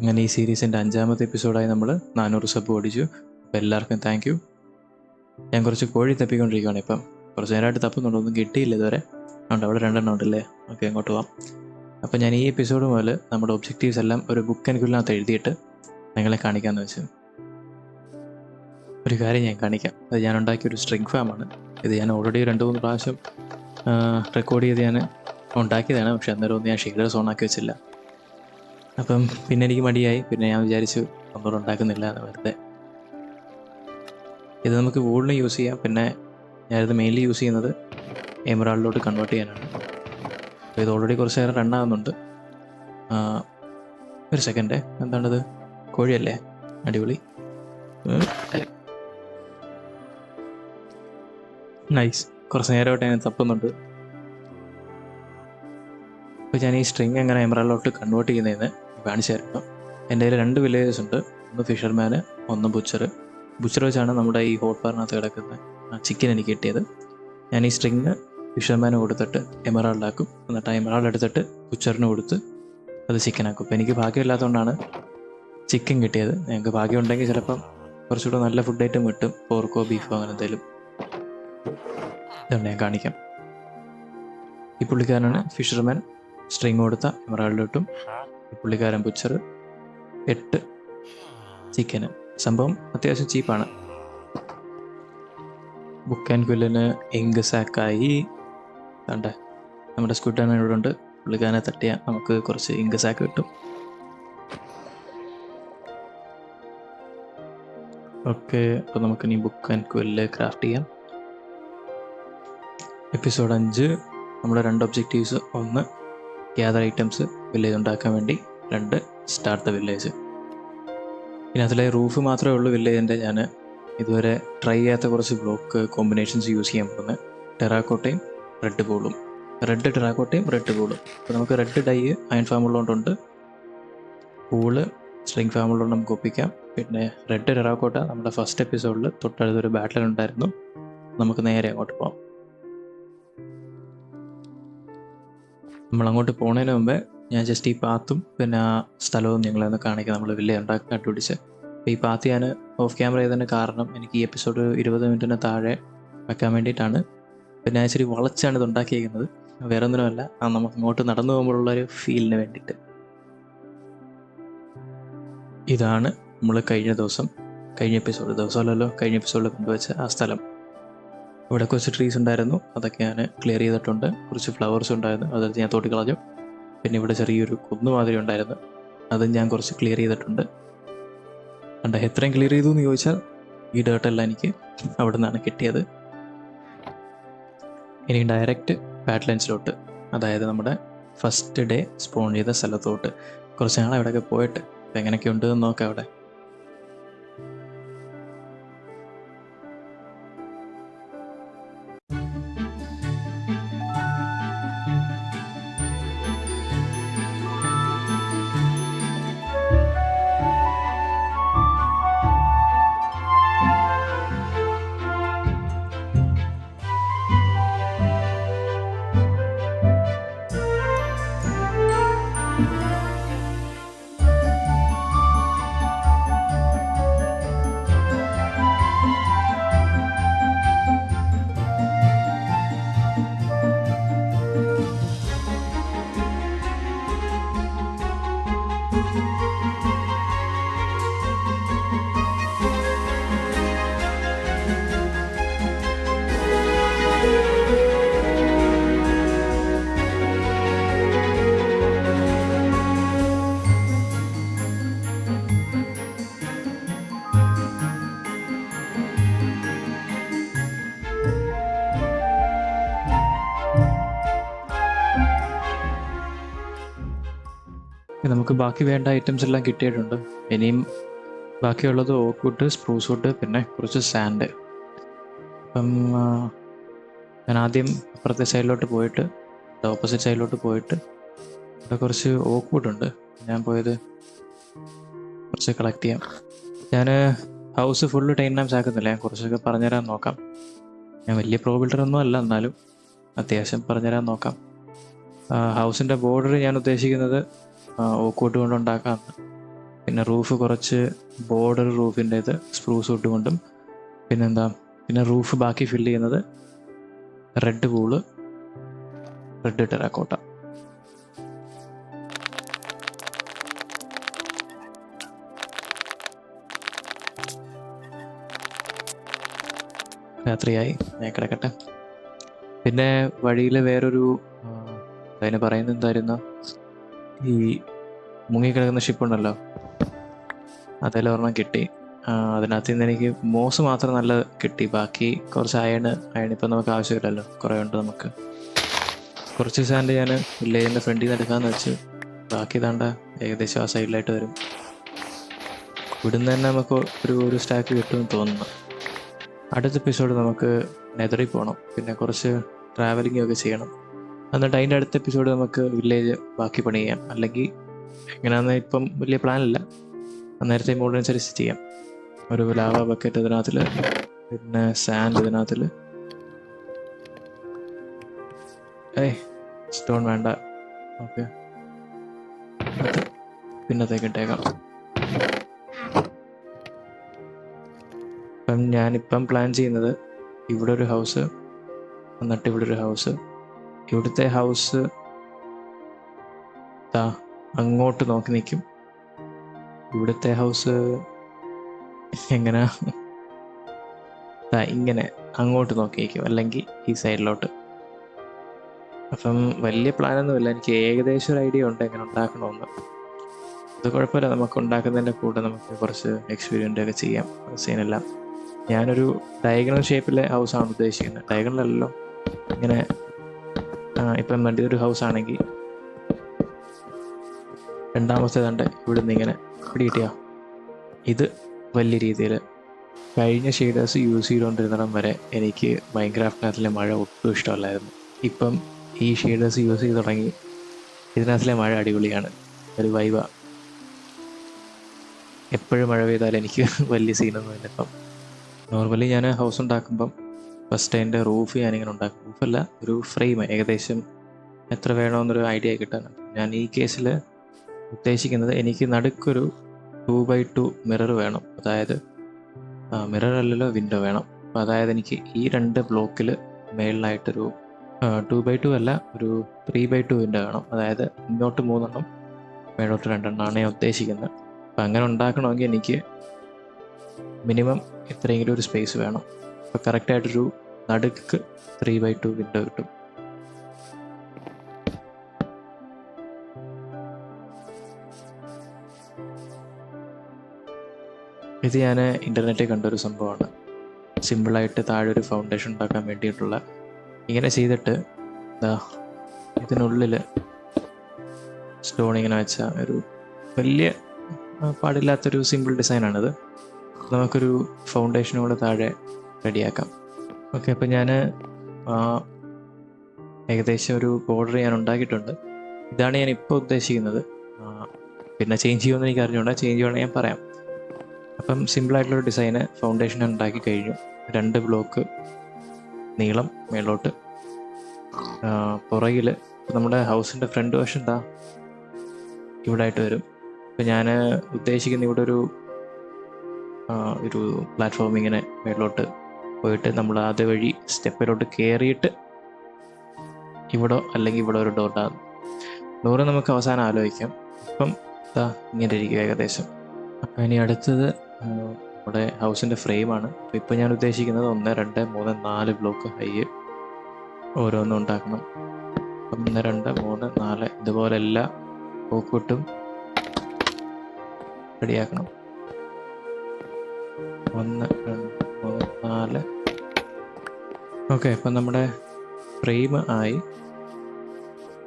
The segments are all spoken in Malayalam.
അങ്ങനെ ഈ സീരീസിൻ്റെ 5ാമത്തെ എപ്പിസോഡായി നമ്മൾ 400 സബ് ഓടിച്ചു. അപ്പോൾ എല്ലാവർക്കും താങ്ക് യു. ഞാൻ കുറച്ച് കോഴി തപ്പിക്കൊണ്ടിരിക്കുകയാണ് ഇപ്പം. കുറച്ച് നേരമായിട്ട് തപ്പുന്നുണ്ട്, ഒന്നും കിട്ടിയില്ല ഇതുവരെ. ഉണ്ട്, അവിടെ 2 ഉണ്ടല്ലേ. ഓക്കെ, അങ്ങോട്ട് പോവാം. അപ്പോൾ ഞാൻ ഈ എപ്പിസോഡ് മുതൽ നമ്മുടെ ഒബ്ജക്റ്റീവ്സ് എല്ലാം ഒരു ബുക്ക് ആൻഡ് ക്വില്ലിനകത്ത് എഴുതിയിട്ട് നിങ്ങളെ കാണിക്കാമെന്ന് വെച്ചു. ഒരു കാര്യം ഞാൻ കാണിക്കാം. അത് ഞാൻ ഉണ്ടാക്കിയൊരു സ്ട്രിങ് ഫാമാണ്. ഇത് ഞാൻ ഓൾറെഡി 2-3 പ്രാവശ്യം റെക്കോർഡ് ചെയ്ത് ഞാൻ ഉണ്ടാക്കിയതാണ്. പക്ഷെ അന്നേരം ഒന്നും ഞാൻ ഷെയ്ഡേഴ്സ് ഓണാക്കി വെച്ചില്ല. അപ്പം പിന്നെ എനിക്ക് മടിയായി. പിന്നെ ഞാൻ വിചാരിച്ചു ഒന്നും ഉണ്ടാക്കുന്നില്ല എന്ന് വെറുതെ. ഇത് നമുക്ക് വൂളിന് യൂസ് ചെയ്യാം. പിന്നെ ഞാനിത് മെയിൻലി യൂസ് ചെയ്യുന്നത് എമറാൾഡിലോട്ട് കൺവേർട്ട് ചെയ്യാനാണ്. അപ്പോൾ ഇത് ഓൾറെഡി കുറച്ച് നേരം റൺ ആകുന്നുണ്ട്. ഒരു സെക്കൻഡ്, എന്താണത്? കോഴിയല്ലേ? അടിപൊളി, നൈസ്. കുറച്ച് നേരമായിട്ട് ഞാൻ തപ്പുന്നുണ്ട്. അപ്പോൾ ഞാൻ ഈ സ്ട്രിങ് എങ്ങനെ എമറാൾഡിലോട്ട് കൺവേർട്ട് ചെയ്യുന്നതെന്ന് കാണിച്ചു തരുന്നു. എൻ്റെ കയ്യിൽ 2 വില്ലേജസ് ഉണ്ട്. ഒന്ന് ഫിഷർമാന്, ഒന്ന് ബുച്ചർ. ബുച്ചർ വെച്ചാണ് നമ്മുടെ ഈ ഹോട്ട് ബാറിനകത്ത് കിടക്കുന്ന ചിക്കൻ എനിക്ക് കിട്ടിയത്. ഞാൻ ഈ സ്ട്രിങ് ഫിഷർമാന് കൊടുത്തിട്ട് എമറാൾഡാക്കും. എന്നിട്ട് ആ എമറാൾഡ് എടുത്തിട്ട് ബുച്ചറിന് കൊടുത്ത് അത് ചിക്കനാക്കും. അപ്പോൾ എനിക്ക് ഭാഗ്യമില്ലാത്തതുകൊണ്ടാണ് ചിക്കൻ കിട്ടിയത്. ഞങ്ങൾക്ക് ഭാഗ്യം ഉണ്ടെങ്കിൽ ചിലപ്പം കുറച്ചുകൂടെ നല്ല ഫുഡ് ഐറ്റം കിട്ടും. പോർക്കോ ബീഫോ അങ്ങനെ എന്തെങ്കിലും. ഇതുകൊണ്ട് ഞാൻ കാണിക്കാം. ഈ പുള്ളിക്കാരനാണ് ഫിഷർമാൻ. സ്ട്രിങ് കൊടുത്ത എമറാൾഡ് കിട്ടും. ഈ പുള്ളിക്കാരൻ ബുച്ചർ 8 ചിക്കന്. സംഭവം അത്യാവശ്യം ചീപ്പാണ്. ബുക്ക് ആൻഡ് ക്വില്ലിന് ഇങ്ക് സാക്കായി. കണ്ട, നമ്മുടെ സ്ക്വിഡാണ് ഇവിടെ ഉണ്ട്. പുള്ളിക്കാരനെ തട്ടിയാൽ നമുക്ക് കുറച്ച് ഇങ്ക് സാക്ക് കിട്ടും. ഓക്കെ, അപ്പോൾ നമുക്കിനി ബുക്ക് ആൻഡ് ക്വില്ല് ക്രാഫ്റ്റ് ചെയ്യാം. എപ്പിസോഡ് 5 നമ്മുടെ 2 ഒബ്ജക്റ്റീവ്സ്. 1 ഗ്യാദർ ഐറ്റംസ് വില്ലേജ് ഉണ്ടാക്കാൻ വേണ്ടി. 2 സ്റ്റാർട്ട് ദ വില്ലേജ്. പിന്നെ അതിലെ റൂഫ് മാത്രമേ ഉള്ളൂ വില്ലേജിൻ്റെ. ഞാൻ ഇതുവരെ ട്രൈ ചെയ്യാത്ത കുറച്ച് ബ്ലോക്ക് കോമ്പിനേഷൻസ് യൂസ് ചെയ്യാൻ പോകുന്നത്. ടെറാക്കോട്ടയും റെഡ് ബോളും. റെഡ് ടെറാക്കോട്ടയും റെഡ് ബോളും. അപ്പോൾ നമുക്ക് റെഡ് ഡൈ അയൺ ഫാമുള്ളതുകൊണ്ടുണ്ട്. ബോള് സ്ട്രിങ് ഫാമുള്ളതുകൊണ്ട് നമുക്ക് ഒപ്പിക്കാം. പിന്നെ റെഡ് ടെറാക്കോട്ട നമ്മുടെ ഫസ്റ്റ് എപ്പിസോഡിൽ തൊട്ടടുത്തൊരു ബാറ്റിൽ ഉണ്ടായിരുന്നു. നമുക്ക് നേരെ അങ്ങോട്ട് പോകാം. നമ്മളങ്ങോട്ട് പോകുന്നതിന് മുമ്പേ ഞാൻ ജസ്റ്റ് ഈ പാത്തും പിന്നെ ആ സ്ഥലവും നിങ്ങളെന്ന് കാണിക്കാം. നമ്മൾ വില്ലേജ് ഉണ്ടാക്കി കണ്ടുപിടിച്ച്. അപ്പോൾ ഈ പാത്ത് ഞാൻ ഓഫ് ക്യാമറ ചെയ്തതിൻ്റെ കാരണം എനിക്ക് ഈ എപ്പിസോഡ് 20 മിനിറ്റിന് താഴെ വെക്കാൻ വേണ്ടിയിട്ടാണ്. പിന്നെ ഞാൻ ഇച്ചിരി വളച്ചാണ് ഇത് ഉണ്ടാക്കിയിരിക്കുന്നത്. വേറെ ഒന്നിനുമല്ല, നമുക്ക് ഇങ്ങോട്ട് നടന്നു പോകുമ്പോഴുള്ളൊരു ഫീലിന് വേണ്ടിയിട്ട്. ഇതാണ് നമ്മൾ കഴിഞ്ഞ എപ്പിസോഡിൽ കൊണ്ടുവച്ച ആ സ്ഥലം. ഇവിടെ കുറച്ച് ട്രീസ് ഉണ്ടായിരുന്നു, അതൊക്കെ ഞാൻ ക്ലിയർ ചെയ്തിട്ടുണ്ട്. കുറച്ച് ഫ്ലവേഴ്സ് ഉണ്ടായിരുന്നു, അതൊക്കെ ഞാൻ തോട്ടിക്കളഞ്ഞു. പിന്നെ ഇവിടെ ചെറിയൊരു കുന്നുമാതിരി ഉണ്ടായിരുന്നു, അതും ഞാൻ കുറച്ച് ക്ലിയർ ചെയ്തിട്ടുണ്ട്. കണ്ട, എത്രയും ക്ലിയർ ചെയ്തു എന്ന് ചോദിച്ചാൽ ഈ ഡേർട്ടെല്ലാം എനിക്ക് അവിടെ നിന്നാണ് കിട്ടിയത്. ഇനി ഡയറക്റ്റ് പാറ്റ്ലൈൻസിലോട്ട്, അതായത് നമ്മുടെ ഫസ്റ്റ് ഡേ സ്പോൺ ചെയ്ത സ്ഥലത്തോട്ട്. കുറച്ച് നാളെ അവിടെയൊക്കെ പോയിട്ട് അപ്പോൾ എങ്ങനെയൊക്കെ ഉണ്ട് എന്ന് നോക്കാം അവിടെ. നമുക്ക് ബാക്കി വേണ്ട ഐറ്റംസ് എല്ലാം കിട്ടിയിട്ടുണ്ട്. ഇനിയും ബാക്കിയുള്ളത് ഓക്ക് വുഡ്, സ്പ്രൂസ് വുഡ്, പിന്നെ കുറച്ച് സാൻഡ്. അപ്പം ഞാൻ ആദ്യം അപ്പുറത്തെ സൈഡിലോട്ട് പോയിട്ട്, ഓപ്പോസിറ്റ് സൈഡിലോട്ട് പോയിട്ട് ഇവിടെ കുറച്ച് ഓക്ക് വുഡ് ഉണ്ട്. ഞാൻ പോയത് കുറച്ച് കളക്ട് ചെയ്യാം. ഞാൻ ഹൗസ് ഫുള്ള് 10 times ആക്കുന്നില്ല, ഞാൻ കുറച്ചൊക്കെ പറഞ്ഞുതരാൻ നോക്കാം. ഞാൻ വലിയ പ്രോ ബിൽഡറൊന്നും അല്ല, എന്നാലും അത്യാവശ്യം പറഞ്ഞുതരാൻ നോക്കാം. ഹൗസിൻ്റെ ബോർഡർ ഞാൻ ഉദ്ദേശിക്കുന്നത് ഓക്ക് വുഡ് കൊണ്ട് ഉണ്ടാക്കാമെന്ന്. പിന്നെ റൂഫ് കുറച്ച് ബോർഡർ റൂഫിൻ്റേത് സ്പ്രൂസ് വുഡ് കൊണ്ടും, പിന്നെ റൂഫ് ബാക്കി ഫില്ല് ചെയ്യുന്നത് റെഡ് വൂള്, റെഡ് ടെറാക്കോട്ട. രാത്രിയായി, ഞാൻ കിടക്കട്ടെ. പിന്നെ വഴിയിൽ വേറൊരു അതിന് പറയുന്നത് എന്തായിരുന്നു, ഈ മുങ്ങിക്കിടക്കുന്ന ഷിപ്പുണ്ടല്ലോ, അതെല്ലാം ഒരെണ്ണം കിട്ടി. അതിനകത്ത് നിന്ന് എനിക്ക് മോസ് മാത്രം നല്ല കിട്ടി, ബാക്കി കുറച്ച് അയൺ ഇപ്പം നമുക്ക് ആവശ്യമില്ലല്ലോ, കുറേ ഉണ്ട് നമുക്ക്. കുറച്ച് സാൻഡ് ഞാൻ വില്ലേജിൻ്റെ ഫ്രണ്ടിൽ നിന്ന് എടുക്കാമെന്ന് വെച്ച്, ബാക്കി താണ്ട ഏകദേശം ആ സൈഡിലായിട്ട് വരും. ഇവിടുന്ന് തന്നെ നമുക്ക് ഒരു സ്റ്റാക്ക് കിട്ടുമെന്ന് തോന്നുന്നു. അടുത്ത എപ്പിസോഡ് നമുക്ക് നെതറിൽ പോകണം, പിന്നെ കുറച്ച് ട്രാവലിംഗ് ഒക്കെ ചെയ്യണം. എന്നിട്ട് അതിൻ്റെ അടുത്ത എപ്പിസോഡ് നമുക്ക് വില്ലേജ് ബാക്കി പണി ചെയ്യാം. അല്ലെങ്കിൽ എങ്ങനെയാണെന്ന് ഇപ്പം വലിയ പ്ലാനില്ല, നേരത്തെ മോഡനുസരിച്ച് ചെയ്യാം. ഒരു ലാവ ബക്കറ്റ് ഇതിനകത്തിൽ, പിന്നെ സാൻഡ് ഇതിനകത്തിൽ. സ്റ്റോൺ വേണ്ട, ഓക്കെ, അത് പിന്നത്തേക്ക് ഇട്ടേക്കാം. അപ്പം ഞാനിപ്പം പ്ലാൻ ചെയ്യുന്നത് ഇവിടെ ഒരു ഹൗസ്, എന്നിട്ട് ഇവിടെ ഒരു ഹൗസ്. ഇവിടുത്തെ ഹൗസ് അങ്ങോട്ട് നോക്കി നിൽക്കും. ഇവിടുത്തെ ഹൗസ് എങ്ങനെ ഇങ്ങനെ അങ്ങോട്ട് നോക്കി നിൽക്കും, അല്ലെങ്കിൽ ഈ സൈഡിലോട്ട്. അപ്പം വലിയ പ്ലാനൊന്നുമില്ല, എനിക്ക് ഏകദേശം ഒരു ഐഡിയ ഉണ്ട് എങ്ങനെ ഉണ്ടാക്കണമെന്ന്. അത് കുഴപ്പമില്ല, നമുക്ക് ഉണ്ടാക്കുന്നതിൻ്റെ കൂടെ നമുക്ക് കുറച്ച് എക്സ്പീരിയൻ്റ് ഒക്കെ ചെയ്യാം, സീനല്ല. ഞാനൊരു ഡയഗണൽ ഷേപ്പിലെ ഹൗസാണ് ഉദ്ദേശിക്കുന്നത്. ഡയഗണലല്ലോ, ഇങ്ങനെ ഇപ്പം വേണ്ടി ഒരു ഹൗസ് ആണെങ്കിൽ രണ്ടാമത്തെ തണ്ട് ഇവിടുന്ന് ഇങ്ങനെ പിടികിട്ടിയ ഇത് വലിയ രീതിയിൽ. കഴിഞ്ഞ ഷെയ്ഡേഴ്സ് യൂസ് ചെയ്തുകൊണ്ടിരുന്നിടം വരെ എനിക്ക് മൈൻക്രാഫ്റ്റിനകത്തിലെ മഴ ഒട്ടും ഇഷ്ടമല്ലായിരുന്നു. ഇപ്പം ഈ ഷെയ്ഡേഴ്സ് യൂസ് ചെയ്ത് തുടങ്ങി ഇതിനകത്തിലെ മഴ അടിപൊളിയാണ്, ഒരു വൈബ. എപ്പോഴും മഴ പെയ്താലും എനിക്ക് വലിയ സീനൊന്നുമില്ല. ഇപ്പം നോർമലി ഞാൻ ഹൗസ് ഉണ്ടാക്കുമ്പം ഫസ്റ്റ് അതിൻ്റെ റൂഫ് ഞാനിങ്ങനെ ഉണ്ടാക്കും. റൂഫല്ല, ഒരു ഫ്രെയിം ഏകദേശം എത്ര വേണമെന്നൊരു ഐഡിയ കിട്ടാനാണ്. ഞാൻ ഈ കേസിൽ ഉദ്ദേശിക്കുന്നത് എനിക്ക് നടുക്കൊരു 2x2 മിറർ വേണം. അതായത് മിറർ അല്ലല്ലോ, വിൻഡോ വേണം. അപ്പോൾ അതായത് എനിക്ക് ഈ 2 ബ്ലോക്കിൽ മേളിലായിട്ടൊരു 2x2 അല്ല, ഒരു 3x2 വിൻഡോ വേണം. അതായത് ഇങ്ങോട്ട് 3 മേളോട്ട് 2 ഞാൻ ഉദ്ദേശിക്കുന്നത്. അപ്പം അങ്ങനെ ഉണ്ടാക്കണമെങ്കിൽ എനിക്ക് മിനിമം എത്രയെങ്കിലും ഒരു സ്പേസ് വേണം. അപ്പോൾ കറക്റ്റായിട്ടൊരു നടുക്ക് 3x2 വിൻഡോ കിട്ടും. ഇത് ഞാൻ ഇൻ്റർനെറ്റിൽ കണ്ടൊരു സംഭവമാണ്. സിമ്പിളായിട്ട് താഴെ ഒരു ഫൗണ്ടേഷൻ ഉണ്ടാക്കാൻ വേണ്ടിയിട്ടുള്ള, ഇങ്ങനെ ചെയ്തിട്ട് ഇതിനുള്ളിൽ സ്റ്റോൺ ഇങ്ങനെ വെച്ചാൽ ഒരു വലിയ പാടില്ലാത്തൊരു സിമ്പിൾ ഡിസൈനാണിത്. നമുക്കൊരു ഫൗണ്ടേഷനോടെ താഴെ റെഡിയാക്കാം. ഓക്കെ, അപ്പോൾ ഞാൻ ഏകദേശം ഒരു ബോർഡർ ഞാൻ ഉണ്ടാക്കിയിട്ടുണ്ട്. ഇതാണ് ഞാൻ ഇപ്പോൾ ഉദ്ദേശിക്കുന്നത്. പിന്നെ ചേഞ്ച് ചെയ്യുമെന്ന് എനിക്ക് അറിഞ്ഞുകൊണ്ട്, ചേഞ്ച് ചെയ്യുകയാണെങ്കിൽ ഞാൻ പറയാം. അപ്പം സിമ്പിളായിട്ടുള്ളൊരു ഡിസൈന് ഫൗണ്ടേഷൻ ഉണ്ടാക്കി കഴിഞ്ഞു. 2 ബ്ലോക്ക് നീളം മേളോട്ട്. പുറകിൽ നമ്മുടെ ഹൗസിൻ്റെ ഫ്രണ്ട് വശം ഇവിടെ ആയിട്ട് വരും. ഇപ്പം ഞാൻ ഉദ്ദേശിക്കുന്ന ഇവിടെ ഒരു പ്ലാറ്റ്ഫോം ഇങ്ങനെ മേളിലോട്ട് പോയിട്ട് നമ്മൾ അതേ വഴി സ്റ്റെപ്പിലോട്ട് കയറിയിട്ട് ഇവിടെ അല്ലെങ്കിൽ ഇവിടെ ഒരു ഡോറ് നമുക്ക് അവസാനം ആലോചിക്കാം. ഇപ്പം ഇങ്ങനെ ഇരിക്കും ഏകദേശം. അപ്പം ഇനി അടുത്തത് നമ്മുടെ ഹൗസിൻ്റെ ഫ്രെയിമാണ്. അപ്പോൾ ഇപ്പോൾ ഞാൻ ഉദ്ദേശിക്കുന്നത് 1, 2, 3, 4 ബ്ലോക്ക് ഹൈ ഓരോന്നും ഉണ്ടാക്കണം. 1, 2, 3, 4 ഇതുപോലെ എല്ലാ പോക്കൂട്ടും റെഡിയാക്കണം. 1, 2, 3, 4. ഓക്കെ, അപ്പം നമ്മുടെ ഫ്രെയിം ആയി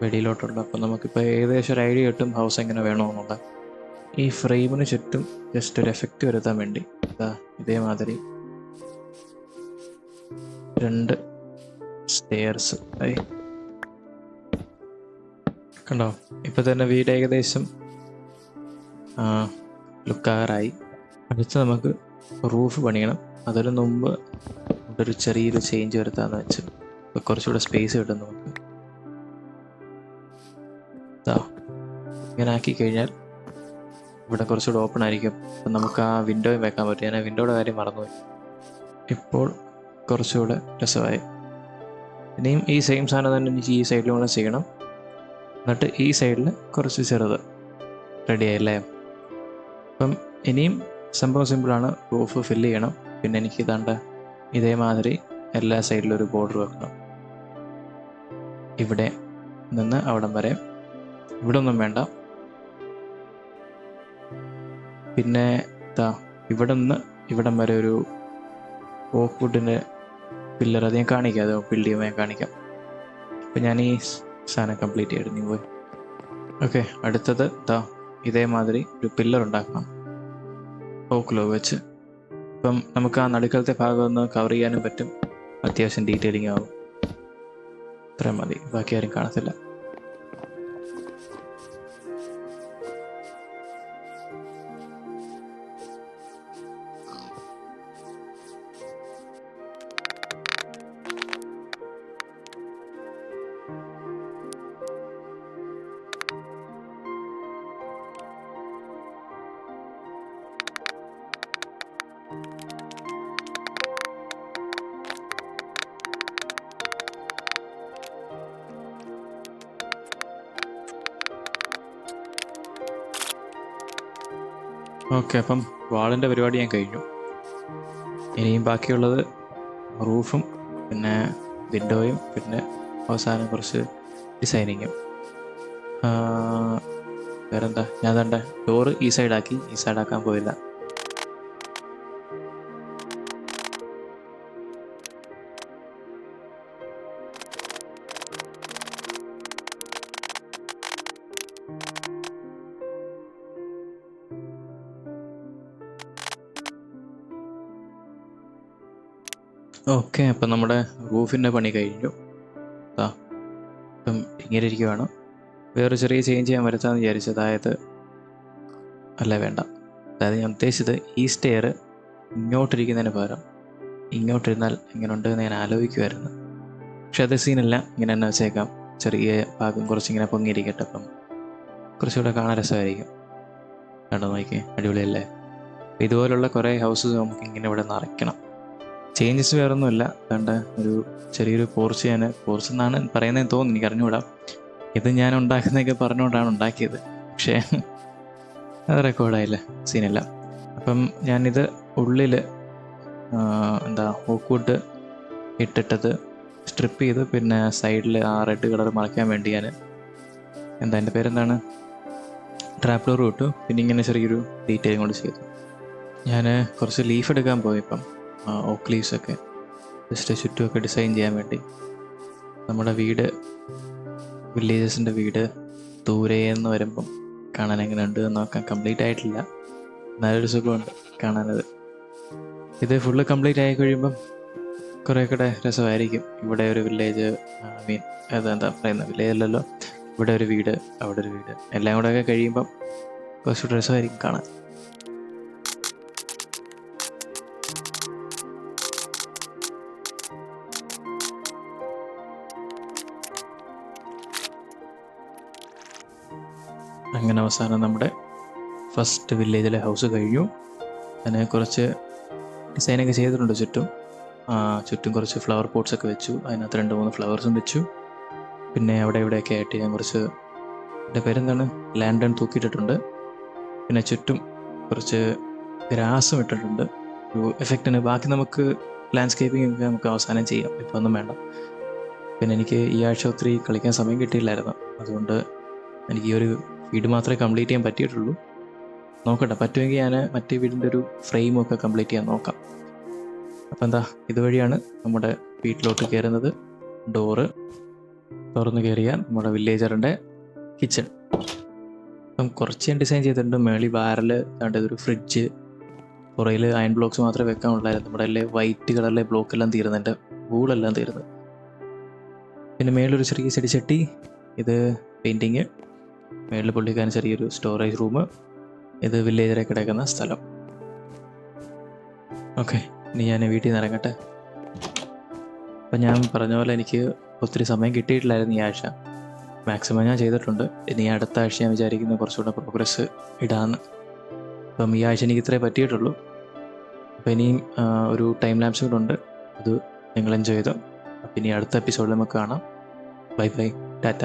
വെളിയിലോട്ടുള്ള. അപ്പം നമുക്കിപ്പോൾ ഏകദേശം ഒരു ഐഡിയ കിട്ടും ഹൗസ് എങ്ങനെ വേണമെന്നുള്ള. ഈ ഫ്രെയിമിന് ചുറ്റും ജസ്റ്റ് ഒരു എഫക്റ്റ് വരുത്താൻ വേണ്ടി ഇതേമാതിരി 2 സ്റ്റെയർസ് കണ്ടോ. ഇപ്പം തന്നെ വീട് ഏകദേശം ലുക്കാറായി. അടുത്ത് നമുക്ക് റൂഫ് പണിയണം. അതിന് മുമ്പ് ഒരു ചെറിയൊരു ചേഞ്ച് വരുത്താമെന്ന് വെച്ച്, ഇപ്പോൾ കുറച്ചുകൂടെ സ്പേസ് കിട്ടും നമുക്ക്. ഇങ്ങനെ ആക്കി കഴിഞ്ഞാൽ ഇവിടെ കുറച്ചുകൂടെ ഓപ്പൺ ആയിരിക്കും. അപ്പം നമുക്ക് ആ വിൻഡോയും വെക്കാൻ പറ്റും. ഞാൻ ആ വിൻഡോയുടെ കാര്യം മറന്നുപോയി. ഇപ്പോൾ കുറച്ചുകൂടെ രസമായി. ഇനിയും ഈ സെയിം സാധനം തന്നെ എനിക്ക് ഈ സൈഡിലും കൂടെ ചെയ്യണം. എന്നിട്ട് ഈ സൈഡിൽ കുറച്ച് ചെറുത് റെഡിയായില്ലേ. അപ്പം ഇനിയും സംഭവം സിമ്പിളാണ്. റൂഫ് ഫില്ല് ചെയ്യണം. പിന്നെ എനിക്ക് ഇതാണ്ട് ഇതേമാതിരി എല്ലാ സൈഡിലും ഒരു ബോർഡർ വെക്കണം. ഇവിടെ നിന്ന് അവിടം വരെ. ഇവിടെ ഒന്നും വേണ്ട. പിന്നെ ഇവിടെ നിന്ന് ഇവിടം വരെ ഒരു ഓക്ക് വുഡിൻ്റെ പില്ലർ, അത് ഞാൻ കാണിക്കാം. അത് ബിൽഡ് ചെയ്യുമ്പോൾ ഞാൻ കാണിക്കാം. അപ്പം ഞാൻ ഈ സാധനം കംപ്ലീറ്റ് ചെയ്തിട്ട് പോയി. ഓക്കെ, അടുത്തത് ഇതേമാതിരി ഒരു പില്ലർ ഉണ്ടാക്കണം ഓക്ക് ലോ വെച്ച്. ഇപ്പം നമുക്ക് ആ നടുക്കലത്തെ ഭാഗം ഒന്ന് കവർ ചെയ്യാനും പറ്റും. അത്യാവശ്യം ഡീറ്റെയിലിംഗ് ആവും. ഇത്രയും മതി, ബാക്കി ആരും കാണത്തില്ല. ഓക്കെ, അപ്പം വാളിൻ്റെ പരിപാടി ഞാൻ കഴിഞ്ഞു. ഇനിയും ബാക്കിയുള്ളത് റൂഫും പിന്നെ വിൻഡോയും പിന്നെ അവസാനം കുറച്ച് ഡിസൈനിങ്ങും. വേറെന്താ, ഞാൻ തൻ്റെ ഡോറ് ഈ സൈഡാക്കി. ഈ സൈഡാക്കാൻ പോയില്ല. ഓക്കെ, അപ്പം നമ്മുടെ റൂഫിൻ്റെ പണി കഴിഞ്ഞു. ഇപ്പം ഇങ്ങനെ ഇരിക്കുവാണ്. വേറെ ചെറിയ ചേഞ്ച് ചെയ്യാൻ വരുത്താമെന്ന് വിചാരിച്ചത്. വേണ്ട, അതായത് ഞാൻ ഉദ്ദേശിച്ചത് ഈ സ്റ്റെയർ ഇങ്ങോട്ടിരിക്കുന്നതിന് പകരം ഇങ്ങോട്ടിരുന്നാൽ എങ്ങനെയുണ്ട് എന്ന് ഞാൻ ആലോചിക്കുമായിരുന്നു. പക്ഷെ അത് സീനല്ല, ഇങ്ങനെ തന്നെ വെച്ചേക്കാം. ചെറിയ ഭാഗം കുറച്ചിങ്ങനെ പൊങ്ങിയിരിക്കട്ടെ. അപ്പം കുറച്ചുകൂടെ കാണാൻ രസമായിരിക്കും. കണ്ടോ, നോക്കിയേ, അടിപൊളിയല്ലേ. ഇതുപോലുള്ള കുറേ ഹൗസസ് നമുക്ക് ഇങ്ങനെ ഇവിടെ നിറയ്ക്കണം. ചേഞ്ചസ് വേറൊന്നുമില്ല. കണ്ട ഒരു ചെറിയൊരു പോർച്ച് എന്നാണ് പറയുന്നതെന്ന് തോന്നുന്നു, എനിക്ക് അറിഞ്ഞുകൂടാ. ഇത് ഞാൻ ഉണ്ടാക്കുന്നതൊക്കെ പറഞ്ഞുകൊണ്ടാണ് ഉണ്ടാക്കിയത്. പക്ഷേ അത് റെക്കോർഡായില്ല, സീനില്ല. അപ്പം ഞാനിത് ഉള്ളിൽ ഓക്ക്വുഡ് ഇട്ടിട്ടത് സ്ട്രിപ്പ് ചെയ്ത് പിന്നെ സൈഡിൽ ആ റെഡ് കളർ മറയ്ക്കാൻ വേണ്ടി ഞാൻ എൻ്റെ പേരെന്താണ്, ട്രാപ്പ് ഡോർ ഇട്ടു. പിന്നെ ഇങ്ങനെ ചെറിയൊരു ഡീറ്റെയിലും കൊണ്ട് ചെയ്തു. ഞാൻ കുറച്ച് ലീഫ് എടുക്കാൻ പോയി. ഇപ്പം ഓക്ക് ലീവ്സൊക്കെ ജസ്റ്റ് ചുറ്റുമൊക്കെ ഡിസൈൻ ചെയ്യാൻ വേണ്ടി. നമ്മുടെ വീട്, വില്ലേജസിൻ്റെ വീട് ദൂരേന്ന് വരുമ്പം കാണാൻ എങ്ങനെ ഉണ്ട് എന്ന് നോക്കാൻ കംപ്ലീറ്റ് ആയിട്ടില്ല. നല്ലൊരു സുഖമുണ്ട് കാണാനത്. ഇത് ഫുള്ള് കംപ്ലീറ്റ് ആയി കഴിയുമ്പം കുറേ കൂടെ രസമായിരിക്കും. ഇവിടെ ഒരു വില്ലേജ്, അതെന്താ പറയുന്നത്, വില്ലേജ് അല്ലല്ലോ, ഇവിടെ ഒരു വീട്, അവിടെ ഒരു വീട്, എല്ലാം കൂടെ ഒക്കെ കഴിയുമ്പം കുറച്ചുകൂടെ രസമായിരിക്കും കാണാൻ. അങ്ങനെ അവസാനം നമ്മുടെ ഫസ്റ്റ് വില്ലേജിലെ ഹൗസ് കഴിഞ്ഞു. അതിനെ കുറച്ച് ഡിസൈനൊക്കെ ചെയ്തിട്ടുണ്ട്. ചുറ്റും കുറച്ച് ഫ്ലവർ പോട്ട്സൊക്കെ വെച്ചു. അതിനകത്ത് 2-3 ഫ്ലവേഴ്സും വെച്ചു. പിന്നെ അവിടെ ഇവിടെയൊക്കെ ആയിട്ട് ഞാൻ കുറച്ച്, എൻ്റെ പേരെന്താണ്, ലാൻഡൺ തൂക്കിയിട്ടിട്ടുണ്ട്. പിന്നെ ചുറ്റും കുറച്ച് ഗ്രാസും ഇട്ടിട്ടുണ്ട് ഒരു എഫക്റ്റിന്. ബാക്കി നമുക്ക് ലാൻഡ്സ്കേപ്പിംഗ് ഒക്കെ നമുക്ക് അവസാനം ചെയ്യാം, ഇപ്പോൾ ഒന്നും വേണ്ട. പിന്നെ എനിക്ക് ഈ ആഴ്ച ഒത്തിരി കളിക്കാൻ സമയം കിട്ടിയില്ലായിരുന്നു. അതുകൊണ്ട് എനിക്ക് ഈ ഒരു വീട് മാത്രമേ കംപ്ലീറ്റ് ചെയ്യാൻ പറ്റിയിട്ടുള്ളൂ. നോക്കട്ടെ, പറ്റുമെങ്കിൽ ഞാൻ മറ്റേ വീടിൻ്റെ ഒരു ഫ്രെയിമൊക്കെ കംപ്ലീറ്റ് ചെയ്യാൻ നോക്കാം. അപ്പം ഇതുവഴിയാണ് നമ്മുടെ വീട്ടിലോട്ട് കയറുന്നത്. ഡോറ് തുറന്ന് കയറിയാൽ നമ്മുടെ വില്ലേജറിൻ്റെ കിച്ചൺ. അപ്പം കുറച്ച് ഞാൻ ഡിസൈൻ ചെയ്തിട്ടുണ്ട്. മേളി ബാരൽ, ഒരു ഫ്രിഡ്ജ്, പുറയിൽ അയൺ ബ്ലോക്സ് മാത്രമേ വെക്കാനുള്ളായിരുന്നു. നമ്മുടെ വൈറ്റ് കളറിലെ ബ്ലോക്കെല്ലാം തീർന്നുണ്ട്, വൂളെല്ലാം തീർന്നു. പിന്നെ മേളിലൊരു ചെറിയ ചെടിച്ചട്ടി, ഇത് പെയിൻറ്റിങ്, മേളിൽ പൊള്ളിക്കാൻ ചെറിയൊരു സ്റ്റോറേജ് റൂം, ഇത് വില്ലേജറെ കിടക്കുന്ന സ്ഥലം. ഓക്കെ, ഇനി ഞാൻ വീട്ടിൽ നിന്ന് ഇറങ്ങട്ടെ. അപ്പം ഞാൻ പറഞ്ഞ പോലെ എനിക്ക് ഒത്തിരി സമയം കിട്ടിയിട്ടില്ലായിരുന്നു ഈ ആഴ്ച. മാക്സിമം ഞാൻ ചെയ്തിട്ടുണ്ട്. ഇനി അടുത്ത ആഴ്ച ഞാൻ വിചാരിക്കുന്നു കുറച്ചുകൂടെ പ്രോഗ്രസ് ഇടാമെന്ന്. അപ്പം ഈ ആഴ്ച എനിക്ക് ഇത്രേ പറ്റിയിട്ടുള്ളൂ. അപ്പോൾ ഇനിയും ഒരു ടൈം ലാപ്സ് കൂടെ ഉണ്ട്, അത് നിങ്ങൾ എൻജോയ് ചെയ്തോ. അപ്പം ഇനി അടുത്ത എപ്പിസോഡിൽ നമുക്ക് കാണാം. Bye bye, Tata.